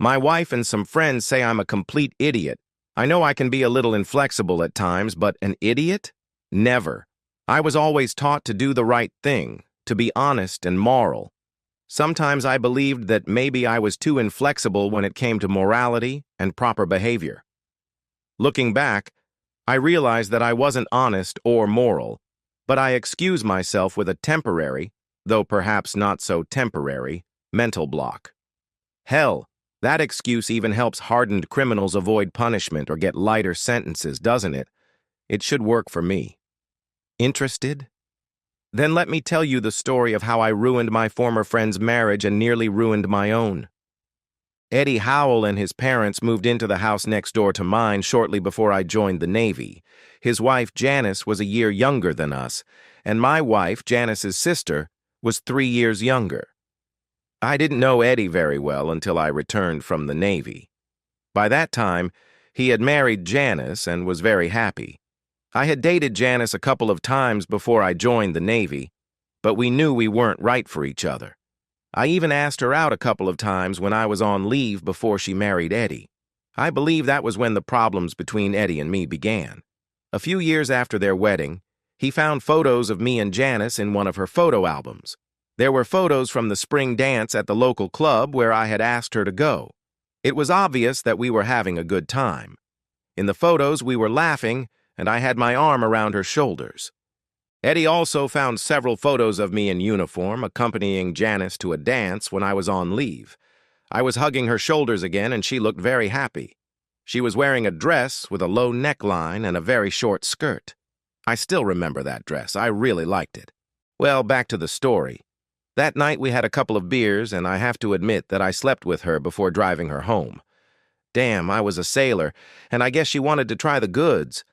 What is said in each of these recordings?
My wife and some friends say I'm a complete idiot. I know I can be a little inflexible at times, but an idiot? Never. I was always taught to do the right thing, to be honest and moral. Sometimes I believed that maybe I was too inflexible when it came to morality and proper behavior. Looking back, I realized that I wasn't honest or moral, but I excuse myself with a temporary, though perhaps not so temporary, mental block. Hell, that excuse even helps hardened criminals avoid punishment or get lighter sentences, doesn't it? It should work for me. Interested? Then let me tell you the story of how I ruined my former friend's marriage and nearly ruined my own. Eddie Howell and his parents moved into the house next door to mine shortly before I joined the Navy. His wife, Janice, was a year younger than us, and my wife, Janice's sister, was 3 years younger. I didn't know Eddie very well until I returned from the Navy. By that time, he had married Janice and was very happy. I had dated Janice a couple of times before I joined the Navy, but we knew we weren't right for each other. I even asked her out a couple of times when I was on leave before she married Eddie. I believe that was when the problems between Eddie and me began. A few years after their wedding, he found photos of me and Janice in one of her photo albums. There were photos from the spring dance at the local club where I had asked her to go. It was obvious that we were having a good time. In the photos, we were laughing, and I had my arm around her shoulders. Eddie also found several photos of me in uniform accompanying Janice to a dance when I was on leave. I was hugging her shoulders again, and she looked very happy. She was wearing a dress with a low neckline and a very short skirt. I still remember that dress. I really liked it. Well, back to the story. That night we had a couple of beers, and I have to admit that I slept with her before driving her home. Damn, I was a sailor, and I guess she wanted to try the goods.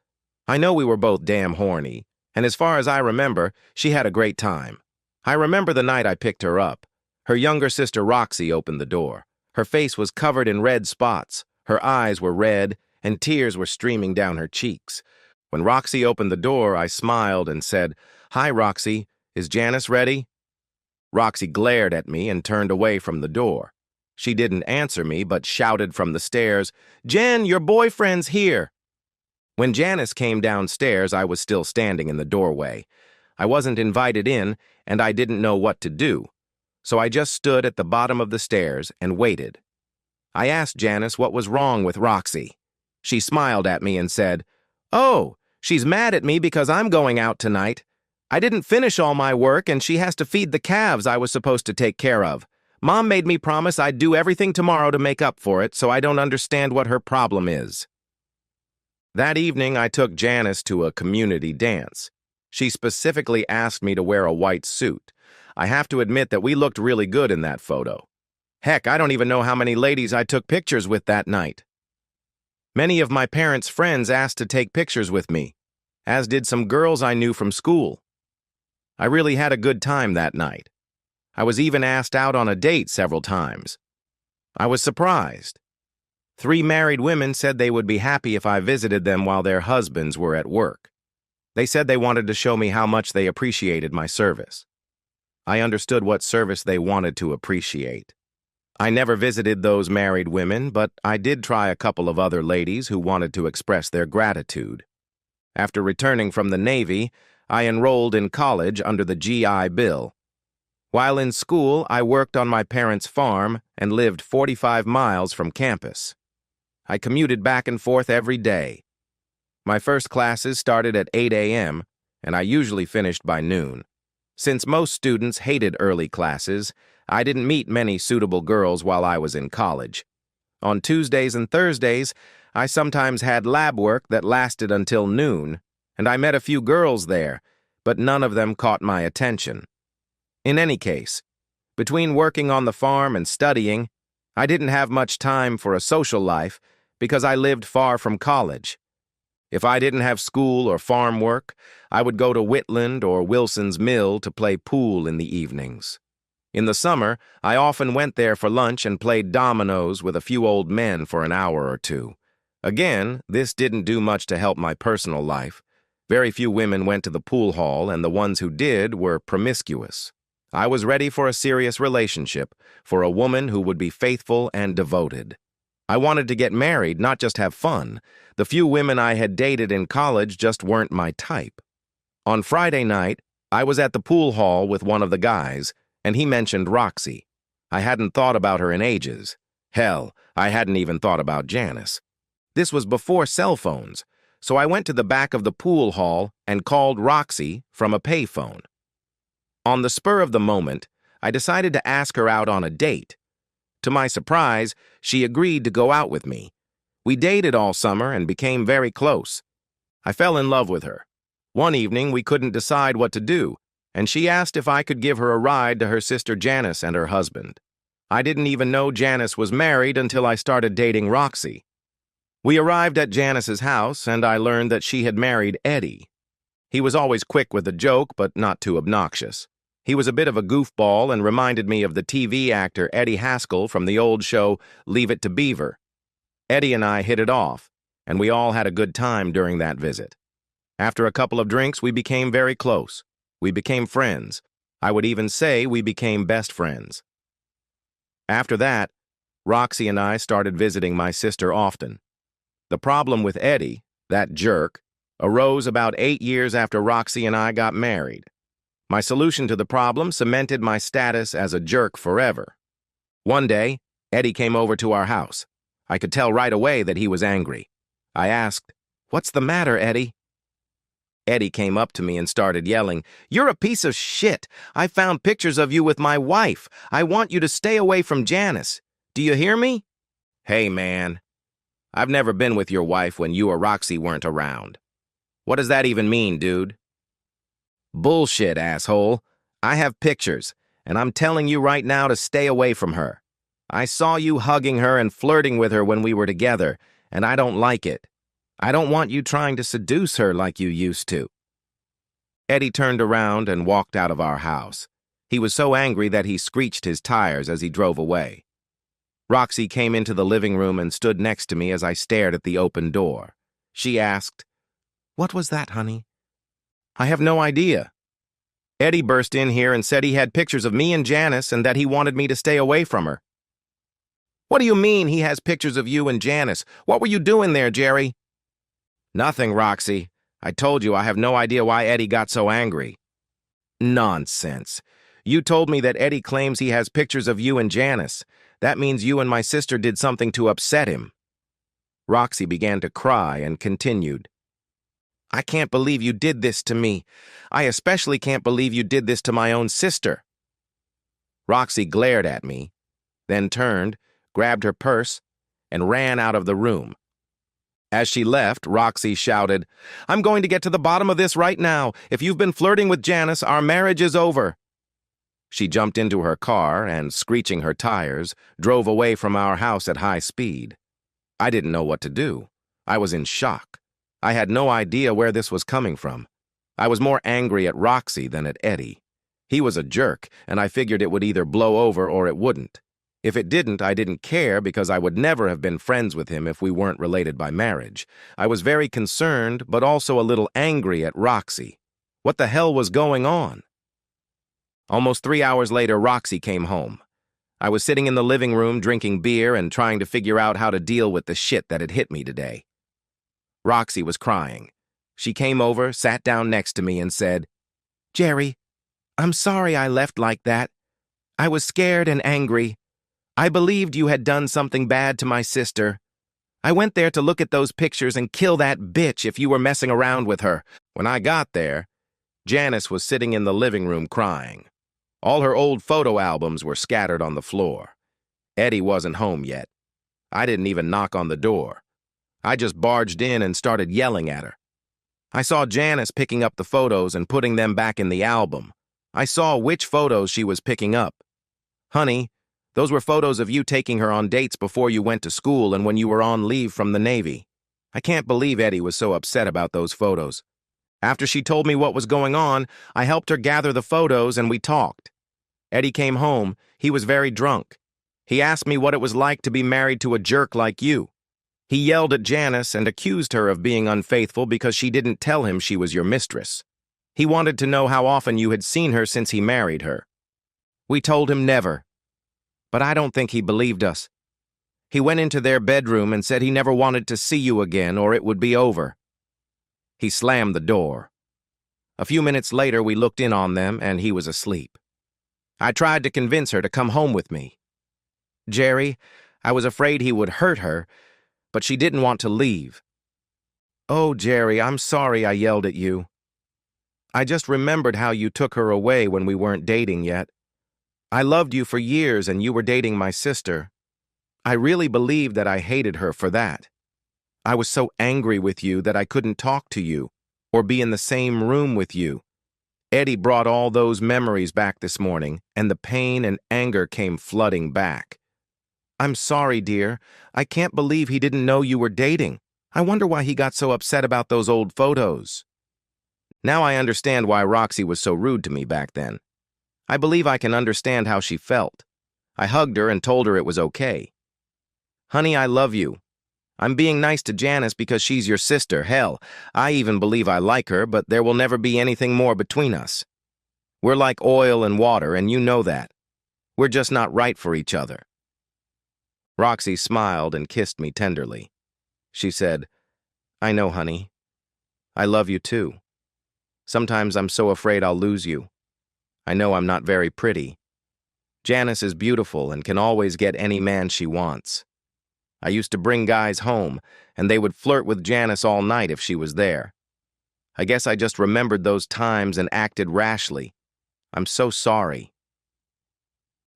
I know we were both damn horny, and as far as I remember, she had a great time. I remember the night I picked her up. Her younger sister Roxy opened the door. Her face was covered in red spots, her eyes were red, and tears were streaming down her cheeks. When Roxy opened the door, I smiled and said, "Hi, Roxy, is Janice ready?" Roxy glared at me and turned away from the door. She didn't answer me, but shouted from the stairs, "Jen, your boyfriend's here!" When Janice came downstairs, I was still standing in the doorway. I wasn't invited in, and I didn't know what to do, so I just stood at the bottom of the stairs and waited. I asked Janice what was wrong with Roxy. She smiled at me and said, "Oh, she's mad at me because I'm going out tonight. I didn't finish all my work, and she has to feed the calves I was supposed to take care of. Mom made me promise I'd do everything tomorrow to make up for it, so I don't understand what her problem is." That evening, I took Janice to a community dance. She specifically asked me to wear a white suit. I have to admit that we looked really good in that photo. Heck, I don't even know how many ladies I took pictures with that night. Many of my parents' friends asked to take pictures with me, as did some girls I knew from school. I really had a good time that night. I was even asked out on a date several times. I was surprised. 3 married women said they would be happy if I visited them while their husbands were at work. They said they wanted to show me how much they appreciated my service. I understood what service they wanted to appreciate. I never visited those married women, but I did try a couple of other ladies who wanted to express their gratitude. After returning from the Navy, I enrolled in college under the GI Bill. While in school, I worked on my parents' farm and lived 45 miles from campus. I commuted back and forth every day. My first classes started at 8 a.m., and I usually finished by noon. Since most students hated early classes, I didn't meet many suitable girls while I was in college. On Tuesdays and Thursdays, I sometimes had lab work that lasted until noon, and I met a few girls there, but none of them caught my attention. In any case, between working on the farm and studying, I didn't have much time for a social life because I lived far from college. If I didn't have school or farm work, I would go to Whitland or Wilson's Mill to play pool in the evenings. In the summer, I often went there for lunch and played dominoes with a few old men for an hour or two. Again, this didn't do much to help my personal life. Very few women went to the pool hall, and the ones who did were promiscuous. I was ready for a serious relationship, for a woman who would be faithful and devoted. I wanted to get married, not just have fun. The few women I had dated in college just weren't my type. On Friday night, I was at the pool hall with one of the guys, and he mentioned Roxy. I hadn't thought about her in ages. Hell, I hadn't even thought about Janice. This was before cell phones, so I went to the back of the pool hall and called Roxy from a payphone. On the spur of the moment, I decided to ask her out on a date. To my surprise, she agreed to go out with me. We dated all summer and became very close. I fell in love with her. One evening, we couldn't decide what to do, and she asked if I could give her a ride to her sister Janice and her husband. I didn't even know Janice was married until I started dating Roxy. We arrived at Janice's house, and I learned that she had married Eddie. He was always quick with a joke, but not too obnoxious. He was a bit of a goofball and reminded me of the TV actor Eddie Haskell from the old show Leave It to Beaver. Eddie and I hit it off, and we all had a good time during that visit. After a couple of drinks, we became very close. We became friends. I would even say we became best friends. After that, Roxy and I started visiting my sister often. The problem with Eddie, that jerk, arose about 8 years after Roxy and I got married. My solution to the problem cemented my status as a jerk forever. One day, Eddie came over to our house. I could tell right away that he was angry. I asked, "What's the matter, Eddie?" Eddie came up to me and started yelling, "You're a piece of shit. I found pictures of you with my wife. I want you to stay away from Janice. Do you hear me?" "Hey, man. I've never been with your wife when you or Roxy weren't around. What does that even mean, dude?" "Bullshit, asshole. I have pictures, and I'm telling you right now to stay away from her. I saw you hugging her and flirting with her when we were together, and I don't like it. I don't want you trying to seduce her like you used to." Eddie turned around and walked out of our house. He was so angry that he screeched his tires as he drove away. Roxy came into the living room and stood next to me as I stared at the open door. She asked, "What was that, honey?" "I have no idea. Eddie burst in here and said he had pictures of me and Janice and that he wanted me to stay away from her." "What do you mean he has pictures of you and Janice? What were you doing there, Jerry?" "Nothing, Roxy. I told you I have no idea why Eddie got so angry." "Nonsense. You told me that Eddie claims he has pictures of you and Janice. That means you and my sister did something to upset him." Roxy began to cry and continued, "I can't believe you did this to me. I especially can't believe you did this to my own sister." Roxy glared at me, then turned, grabbed her purse, and ran out of the room. As she left, Roxy shouted, "I'm going to get to the bottom of this right now. If you've been flirting with Janice, our marriage is over." She jumped into her car and, screeching her tires, drove away from our house at high speed. I didn't know what to do. I was in shock. I had no idea where this was coming from. I was more angry at Roxy than at Eddie. He was a jerk, and I figured it would either blow over or it wouldn't. If it didn't, I didn't care because I would never have been friends with him if we weren't related by marriage. I was very concerned, but also a little angry at Roxy. What the hell was going on? Almost 3 hours later, Roxy came home. I was sitting in the living room drinking beer and trying to figure out how to deal with the shit that had hit me today. Roxy was crying. She came over, sat down next to me, and said, "Jerry, I'm sorry I left like that. I was scared and angry. I believed you had done something bad to my sister. I went there to look at those pictures and kill that bitch if you were messing around with her." When I got there, Janice was sitting in the living room crying. All her old photo albums were scattered on the floor. Eddie wasn't home yet. I didn't even knock on the door. I just barged in and started yelling at her. I saw Janice picking up the photos and putting them back in the album. I saw which photos she was picking up. "Honey, those were photos of you taking her on dates before you went to school and when you were on leave from the Navy." I can't believe Eddie was so upset about those photos. After she told me what was going on, I helped her gather the photos and we talked. Eddie came home. He was very drunk. He asked me what it was like to be married to a jerk like you. He yelled at Janice and accused her of being unfaithful because she didn't tell him she was your mistress. He wanted to know how often you had seen her since he married her. We told him never, but I don't think he believed us. He went into their bedroom and said he never wanted to see you again or it would be over. He slammed the door. A few minutes later, we looked in on them and he was asleep. I tried to convince her to come home with me. Jerry, I was afraid he would hurt her, but she didn't want to leave. Oh, Jerry, I'm sorry I yelled at you. I just remembered how you took her away when we weren't dating yet. I loved you for years and you were dating my sister. I really believed that I hated her for that. I was so angry with you that I couldn't talk to you or be in the same room with you. Eddie brought all those memories back this morning, and the pain and anger came flooding back. I'm sorry, dear. I can't believe he didn't know you were dating. I wonder why he got so upset about those old photos. Now I understand why Roxy was so rude to me back then. I believe I can understand how she felt. I hugged her and told her it was okay. Honey, I love you. I'm being nice to Janice because she's your sister. Hell, I even believe I like her, but there will never be anything more between us. We're like oil and water, and you know that. We're just not right for each other. Roxy smiled and kissed me tenderly. She said, I know, honey. I love you too. Sometimes I'm so afraid I'll lose you. I know I'm not very pretty. Janice is beautiful and can always get any man she wants. I used to bring guys home, and they would flirt with Janice all night if she was there. I guess I just remembered those times and acted rashly. I'm so sorry.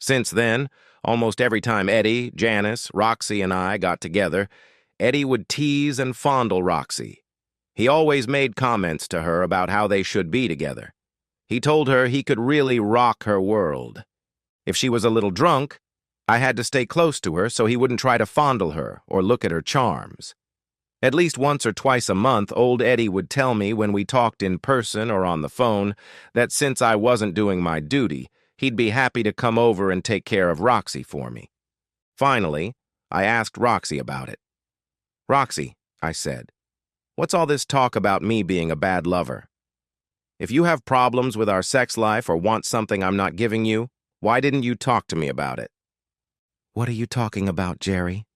Since then, almost every time Eddie, Janice, Roxy, and I got together, Eddie would tease and fondle Roxy. He always made comments to her about how they should be together. He told her he could really rock her world. If she was a little drunk, I had to stay close to her so he wouldn't try to fondle her or look at her charms. At least once or twice a month, old Eddie would tell me when we talked in person or on the phone that since I wasn't doing my duty, he'd be happy to come over and take care of Roxy for me. Finally, I asked Roxy about it. Roxy, I said, what's all this talk about me being a bad lover? If you have problems with our sex life or want something I'm not giving you, why didn't you talk to me about it? What are you talking about, Jerry?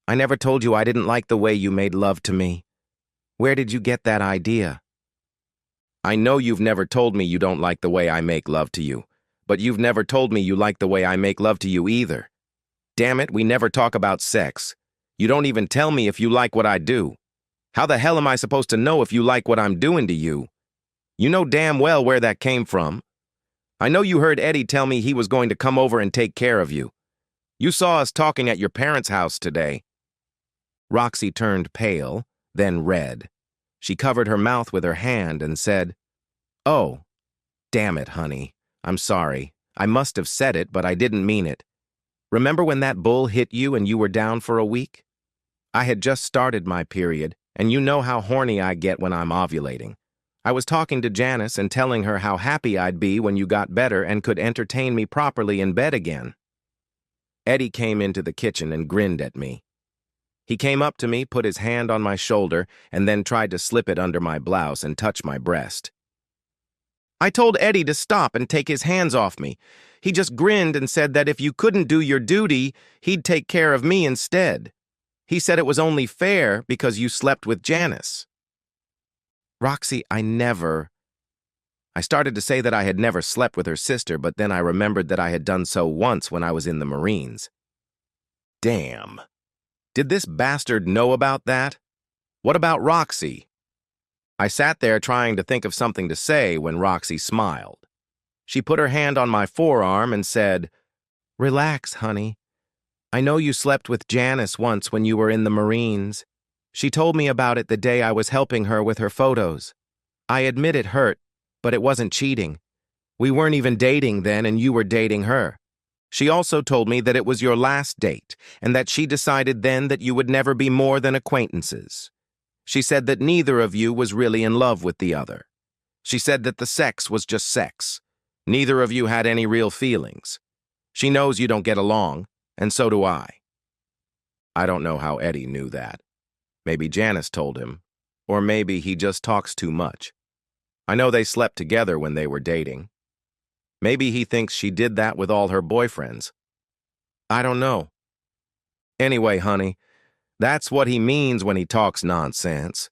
I never told you I didn't like the way you made love to me. Where did you get that idea? I know you've never told me you don't like the way I make love to you, but you've never told me you like the way I make love to you either. Damn it, we never talk about sex. You don't even tell me if you like what I do. How the hell am I supposed to know if you like what I'm doing to you? You know damn well where that came from. I know you heard Eddie tell me he was going to come over and take care of you. You saw us talking at your parents' house today. Roxy turned pale, then red. She covered her mouth with her hand and said, Oh, damn it, honey. I'm sorry. I must have said it, but I didn't mean it. Remember when that bull hit you and you were down for a week? I had just started my period, and you know how horny I get when I'm ovulating. I was talking to Janice and telling her how happy I'd be when you got better and could entertain me properly in bed again. Eddie came into the kitchen and grinned at me. He came up to me, put his hand on my shoulder, and then tried to slip it under my blouse and touch my breast. I told Eddie to stop and take his hands off me. He just grinned and said that if you couldn't do your duty, he'd take care of me instead. He said it was only fair because you slept with Janice. Roxy, I started to say that I had never slept with her sister, but then I remembered that I had done so once when I was in the Marines. Damn. Did this bastard know about that? What about Roxy? I sat there trying to think of something to say when Roxy smiled. She put her hand on my forearm and said, Relax, honey. I know you slept with Janice once when you were in the Marines. She told me about it the day I was helping her with her photos. I admit it hurt, but it wasn't cheating. We weren't even dating then, and you were dating her. She also told me that it was your last date, and that she decided then that you would never be more than acquaintances. She said that neither of you was really in love with the other. She said that the sex was just sex. Neither of you had any real feelings. She knows you don't get along, and so do I. I don't know how Eddie knew that. Maybe Janice told him, or maybe he just talks too much. I know they slept together when they were dating. Maybe he thinks she did that with all her boyfriends. I don't know. Anyway, honey, that's what he means when he talks nonsense.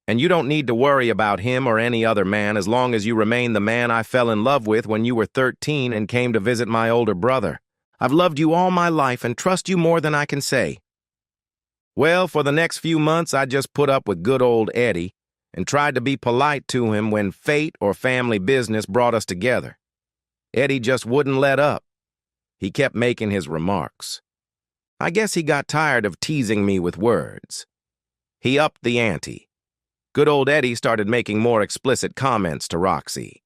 And you don't need to worry about him or any other man as long as you remain the man I fell in love with when you were 13 and came to visit my older brother. I've loved you all my life and trust you more than I can say. Well, for the next few months, I just put up with good old Eddie and tried to be polite to him when fate or family business brought us together. Eddie just wouldn't let up. He kept making his remarks. I guess he got tired of teasing me with words. He upped the ante. Good old Eddie started making more explicit comments to Roxy.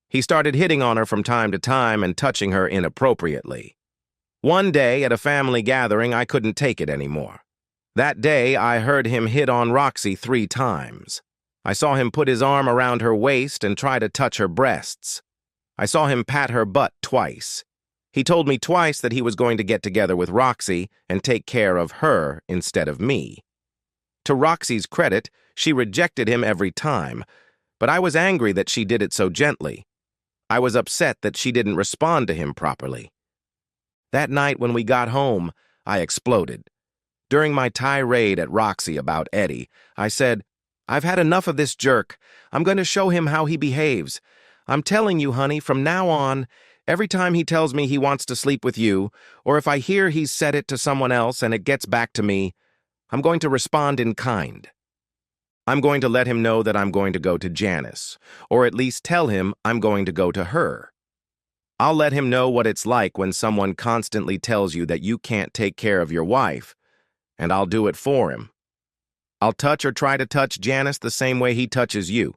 He started hitting on her from time to time and touching her inappropriately. One day at a family gathering, I couldn't take it anymore. That day, I heard him hit on Roxy 3 times. I saw him put his arm around her waist and try to touch her breasts. I saw him pat her butt twice. He told me twice that he was going to get together with Roxy and take care of her instead of me. To Roxy's credit, she rejected him every time, but I was angry that she did it so gently. I was upset that she didn't respond to him properly. That night when we got home, I exploded. During my tirade at Roxy about Eddie, I said, "I've had enough of this jerk. I'm going to show him how he behaves. I'm telling you, honey, from now on, every time he tells me he wants to sleep with you, or if I hear he's said it to someone else and it gets back to me, I'm going to respond in kind. I'm going to let him know that I'm going to go to Janice, or at least tell him I'm going to go to her. I'll let him know what it's like when someone constantly tells you that you can't take care of your wife, and I'll do it for him. I'll touch or try to touch Janice the same way he touches you.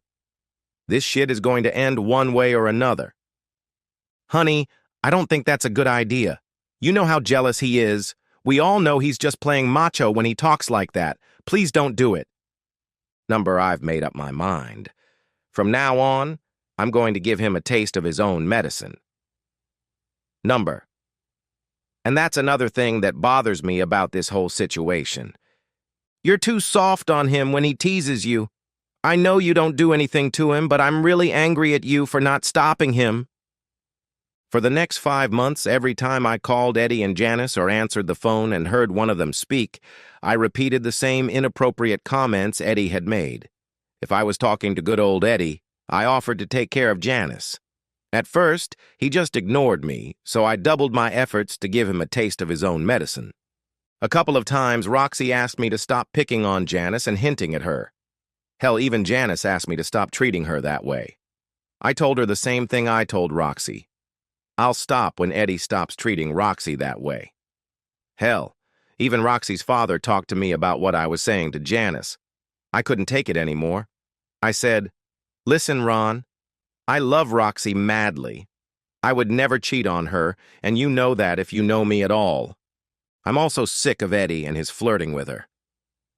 This shit is going to end one way or another." "Honey, I don't think that's a good idea. You know how jealous he is. We all know he's just playing macho when he talks like that. Please don't do it." Number, I've made up my mind. From now on, I'm going to give him a taste of his own medicine. Number. And that's another thing that bothers me about this whole situation. You're too soft on him when he teases you. I know you don't do anything to him, but I'm really angry at you for not stopping him. For the next 5 months, every time I called Eddie and Janice or answered the phone and heard one of them speak, I repeated the same inappropriate comments Eddie had made. If I was talking to good old Eddie, I offered to take care of Janice. At first, he just ignored me, so I doubled my efforts to give him a taste of his own medicine. A couple of times, Roxy asked me to stop picking on Janice and hinting at her. Hell, even Janice asked me to stop treating her that way. I told her the same thing I told Roxy. I'll stop when Eddie stops treating Roxy that way. Hell, even Roxy's father talked to me about what I was saying to Janice. I couldn't take it anymore. I said, "Listen, Ron, I love Roxy madly. I would never cheat on her, and you know that if you know me at all. I'm also sick of Eddie and his flirting with her.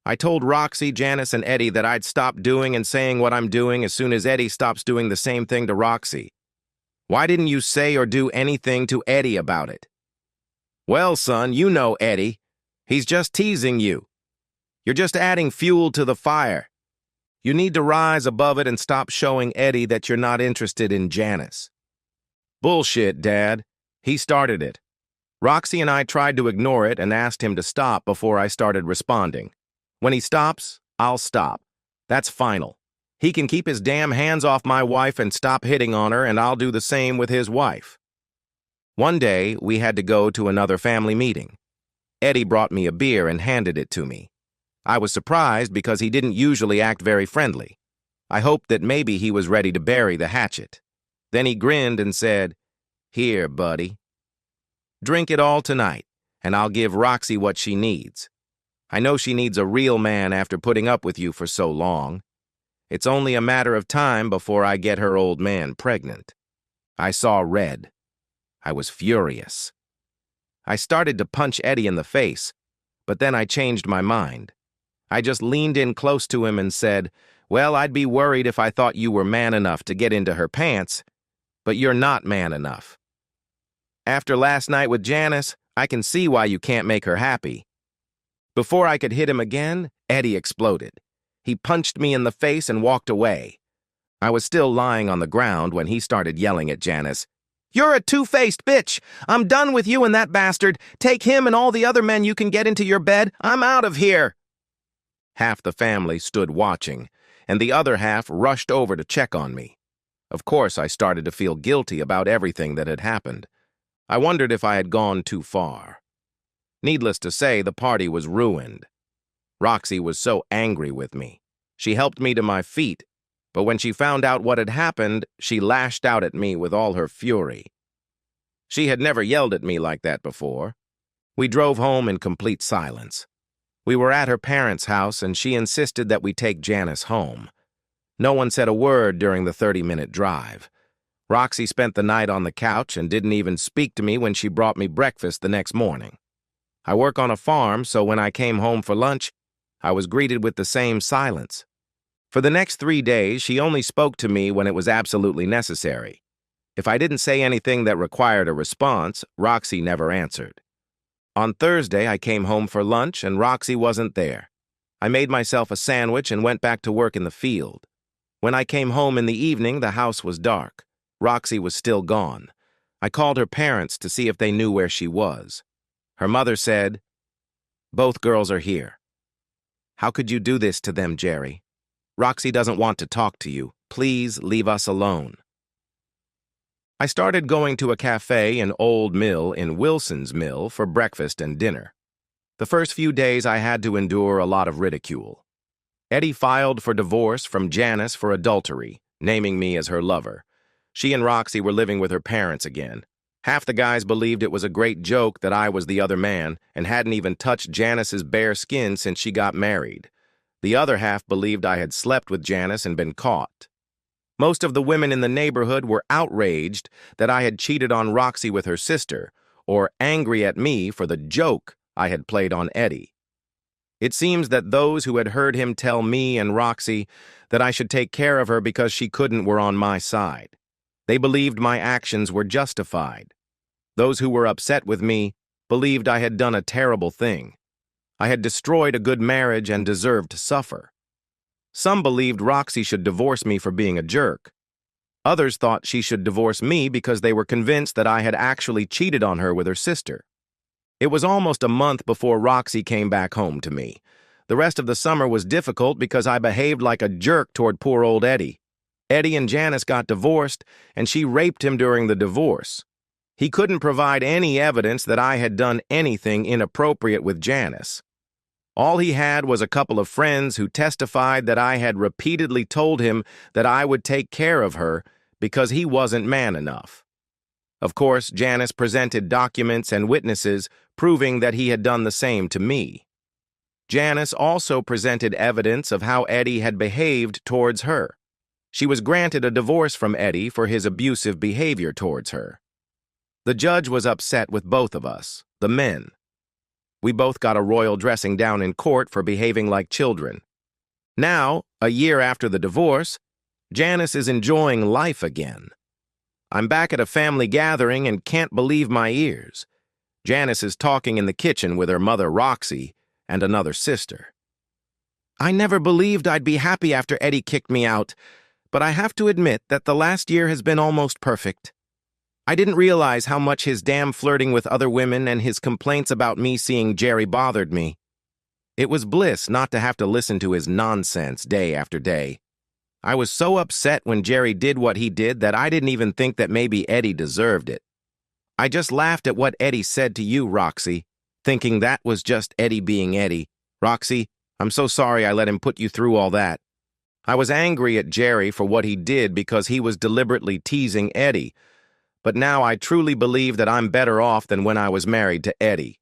I told Roxy, Janice, and Eddie that I'd stop doing and saying what I'm doing as soon as Eddie stops doing the same thing to Roxy. Why didn't you say or do anything to Eddie about it?" "Well, son, you know Eddie. He's just teasing you. You're just adding fuel to the fire. You need to rise above it and stop showing Eddie that you're not interested in Janice." "Bullshit, Dad. He started it. Roxy and I tried to ignore it and asked him to stop before I started responding. When he stops, I'll stop. That's final. He can keep his damn hands off my wife and stop hitting on her, and I'll do the same with his wife." One day, we had to go to another family meeting. Eddie brought me a beer and handed it to me. I was surprised because he didn't usually act very friendly. I hoped that maybe he was ready to bury the hatchet. Then he grinned and said, "Here, buddy. Drink it all tonight, and I'll give Roxy what she needs. I know she needs a real man after putting up with you for so long. It's only a matter of time before I get her old man pregnant." I saw red. I was furious. I started to punch Eddie in the face, but then I changed my mind. I just leaned in close to him and said, "Well, I'd be worried if I thought you were man enough to get into her pants, but you're not man enough. After last night with Janice, I can see why you can't make her happy." Before I could hit him again, Eddie exploded. He punched me in the face and walked away. I was still lying on the ground when he started yelling at Janice, You're a two-faced bitch. I'm done with you and that bastard. Take him and all the other men you can get into your bed. I'm out of here. Half the family stood watching, and the other half rushed over to check on me. Of course, I started to feel guilty about everything that had happened. I wondered if I had gone too far. Needless to say, the party was ruined. Roxy was so angry with me. She helped me to my feet, but when she found out what had happened, she lashed out at me with all her fury. She had never yelled at me like that before. We drove home in complete silence. We were at her parents' house, and she insisted that we take Janice home. No one said a word during the 30-minute drive. Roxy spent the night on the couch and didn't even speak to me when she brought me breakfast the next morning. I work on a farm, so when I came home for lunch, I was greeted with the same silence. For the next 3 days, she only spoke to me when it was absolutely necessary. If I didn't say anything that required a response, Roxy never answered. On Thursday, I came home for lunch, and Roxy wasn't there. I made myself a sandwich and went back to work in the field. When I came home in the evening, the house was dark. Roxy was still gone. I called her parents to see if they knew where she was. Her mother said, "Both girls are here." "How could you do this to them, Jerry? Roxy doesn't want to talk to you. Please leave us alone." I started going to a cafe in Old Mill in Wilson's Mill for breakfast and dinner. The first few days I had to endure a lot of ridicule. Eddie filed for divorce from Janice for adultery, naming me as her lover. She and Roxy were living with her parents again. Half the guys believed it was a great joke that I was the other man and hadn't even touched Janice's bare skin since she got married. The other half believed I had slept with Janice and been caught. Most of the women in the neighborhood were outraged that I had cheated on Roxy with her sister, or angry at me for the joke I had played on Eddie. It seems that those who had heard him tell me and Roxy that I should take care of her because she couldn't were on my side. They believed my actions were justified. Those who were upset with me believed I had done a terrible thing. I had destroyed a good marriage and deserved to suffer. Some believed Roxy should divorce me for being a jerk. Others thought she should divorce me because they were convinced that I had actually cheated on her with her sister. It was almost a month before Roxy came back home to me. The rest of the summer was difficult because I behaved like a jerk toward poor old Eddie. Eddie and Janice got divorced, and she raped him during the divorce. He couldn't provide any evidence that I had done anything inappropriate with Janice. All he had was a couple of friends who testified that I had repeatedly told him that I would take care of her because he wasn't man enough. Of course, Janice presented documents and witnesses proving that he had done the same to me. Janice also presented evidence of how Eddie had behaved towards her. She was granted a divorce from Eddie for his abusive behavior towards her. The judge was upset with both of us, the men. We both got a royal dressing down in court for behaving like children. Now, a year after the divorce, Janice is enjoying life again. I'm back at a family gathering and can't believe my ears. Janice is talking in the kitchen with her mother Roxy and another sister. "I never believed I'd be happy after Eddie kicked me out, but I have to admit that the last year has been almost perfect. I didn't realize how much his damn flirting with other women and his complaints about me seeing Jerry bothered me. It was bliss not to have to listen to his nonsense day after day. I was so upset when Jerry did what he did that I didn't even think that maybe Eddie deserved it. I just laughed at what Eddie said to you, Roxy, thinking that was just Eddie being Eddie. Roxy, I'm so sorry I let him put you through all that. I was angry at Jerry for what he did because he was deliberately teasing Eddie, but now I truly believe that I'm better off than when I was married to Eddie.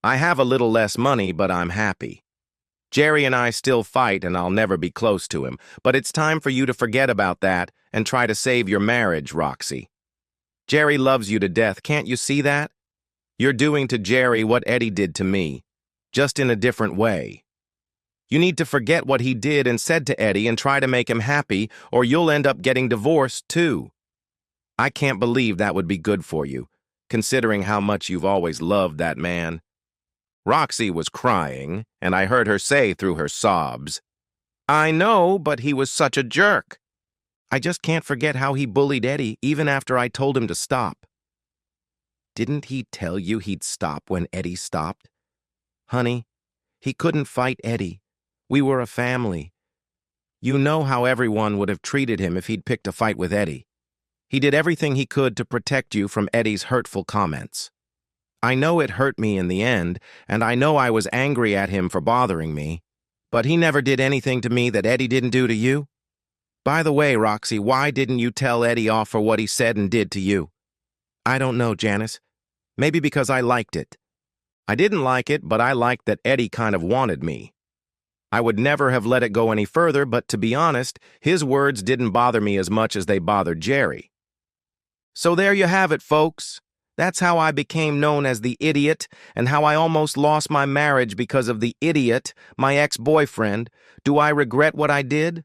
I have a little less money, but I'm happy. Jerry and I still fight, and I'll never be close to him, but it's time for you to forget about that and try to save your marriage, Roxy. Jerry loves you to death, can't you see that? You're doing to Jerry what Eddie did to me, just in a different way. You need to forget what he did and said to Eddie and try to make him happy, or you'll end up getting divorced, too. I can't believe that would be good for you, considering how much you've always loved that man." Roxy was crying, and I heard her say through her sobs, "I know, but he was such a jerk." I just can't forget how he bullied Eddie even after I told him to stop. Didn't he tell you he'd stop when Eddie stopped? Honey, he couldn't fight Eddie. We were a family. You know how everyone would have treated him if he'd picked a fight with Eddie. He did everything he could to protect you from Eddie's hurtful comments. I know it hurt me in the end, and I know I was angry at him for bothering me, but he never did anything to me that Eddie didn't do to you. By the way, Roxy, why didn't you tell Eddie off for what he said and did to you? I don't know, Janice. Maybe because I liked it. I didn't like it, but I liked that Eddie kind of wanted me. I would never have let it go any further, but to be honest, his words didn't bother me as much as they bothered Jerry. So there you have it, folks. That's how I became known as the idiot, and how I almost lost my marriage because of the idiot, my ex-boyfriend. Do I regret what I did?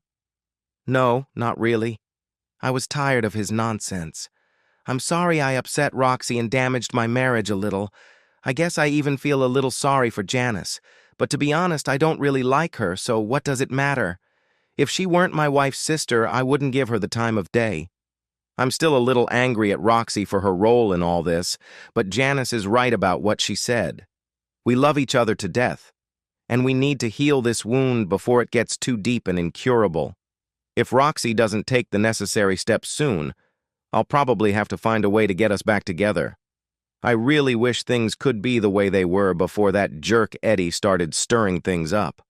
No, not really. I was tired of his nonsense. I'm sorry I upset Roxy and damaged my marriage a little. I guess I even feel a little sorry for Janice. But to be honest, I don't really like her, so what does it matter? If she weren't my wife's sister, I wouldn't give her the time of day. I'm still a little angry at Roxy for her role in all this, but Janice is right about what she said. We love each other to death, and we need to heal this wound before it gets too deep and incurable. If Roxy doesn't take the necessary steps soon, I'll probably have to find a way to get us back together. I really wish things could be the way they were before that jerk Eddie started stirring things up.